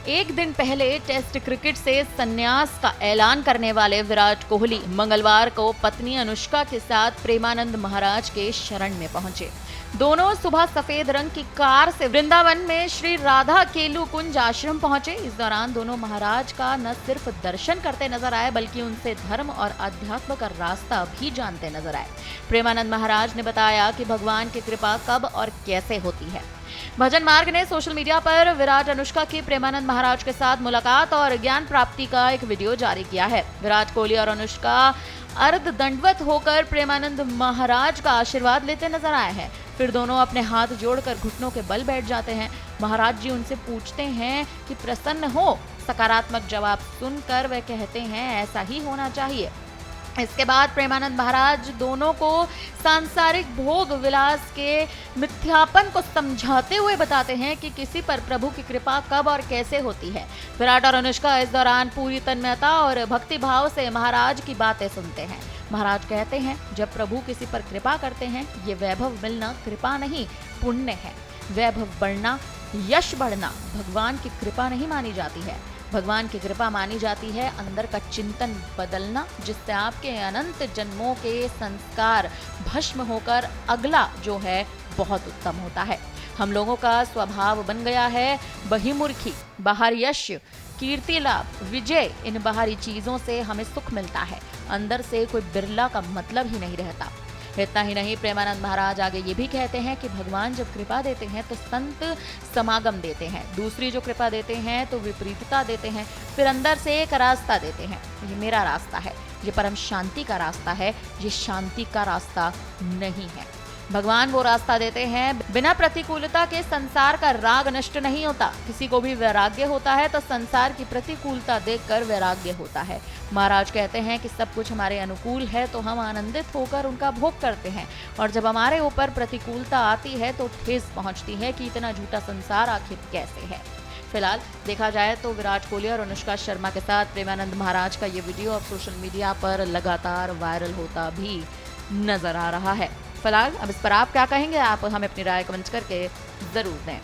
एक दिन पहले टेस्ट क्रिकेट से संन्यास का ऐलान करने वाले विराट कोहली मंगलवार को पत्नी अनुष्का के साथ प्रेमानंद महाराज के शरण में पहुंचे। दोनों सुबह सफेद रंग की कार से वृंदावन में श्री राधा केलू कुंज आश्रम पहुंचे। इस दौरान दोनों महाराज का न सिर्फ दर्शन करते नजर आए बल्कि उनसे धर्म और अध्यात्म का रास्ता भी जानते नजर आए। प्रेमानंद महाराज ने बताया कि भगवान की कृपा कब और कैसे होती है। भजन मार्ग ने सोशल मीडिया पर विराट अनुष्का की प्रेमानंद महाराज के साथ मुलाकात और ज्ञान प्राप्ति का एक वीडियो जारी किया है। विराट कोहली और अनुष्का अर्ध दंडवत होकर प्रेमानंद महाराज का आशीर्वाद लेते नजर आए हैं। फिर दोनों अपने हाथ जोड़कर घुटनों के बल बैठ जाते हैं। महाराज जी उनसे पूछते हैं कि प्रसन्न हो। सकारात्मक जवाब सुनकर वे कहते हैं ऐसा ही होना चाहिए। इसके बाद प्रेमानंद महाराज दोनों को सांसारिक भोग विलास के मिथ्यापन को समझाते हुए बताते हैं कि किसी पर प्रभु की कृपा कब और कैसे होती है। विराट और अनुष्का इस दौरान पूरी तन्मयता और भक्ति भाव से महाराज की बातें सुनते हैं। महाराज कहते हैं जब प्रभु किसी पर कृपा करते हैं ये वैभव मिलना कृपा नहीं पुण्य है। वैभव बढ़ना यश बढ़ना भगवान की कृपा नहीं मानी जाती है। भगवान की कृपा मानी जाती है अंदर का चिंतन बदलना, जिससे आपके अनंत जन्मों के संस्कार भस्म होकर अगला जो है बहुत उत्तम होता है। हम लोगों का स्वभाव बन गया है बहिर्मुखी। बाहर यश कीर्ति लाभ विजय इन बाहरी चीजों से हमें सुख मिलता है, अंदर से कोई बिरला का मतलब ही नहीं रहता। इतना ही नहीं, प्रेमानंद महाराज आगे ये भी कहते हैं कि भगवान जब कृपा देते हैं तो संत समागम देते हैं, दूसरी जो कृपा देते हैं तो विपरीतता देते हैं, फिर अंदर से एक रास्ता देते हैं। ये मेरा रास्ता है, ये परम शांति का रास्ता है, ये शांति का रास्ता नहीं है। भगवान वो रास्ता देते हैं। बिना प्रतिकूलता के संसार का राग नष्ट नहीं होता। किसी को भी वैराग्य होता है तो संसार की प्रतिकूलता देखकर वैराग्य होता है। महाराज कहते हैं कि सब कुछ हमारे अनुकूल है तो हम आनंदित होकर उनका भोग करते हैं, और जब हमारे ऊपर प्रतिकूलता आती है तो ठेस पहुंचती है कि इतना झूठा संसार आखिर कैसे है। फिलहाल देखा जाए तो विराट कोहली और अनुष्का शर्मा के साथ प्रेमानंद महाराज का ये वीडियो अब सोशल मीडिया पर लगातार वायरल होता भी नजर आ रहा है। फिलहाल अब इस पर आप क्या कहेंगे, आप हमें अपनी राय कमेंट करके जरूर दें।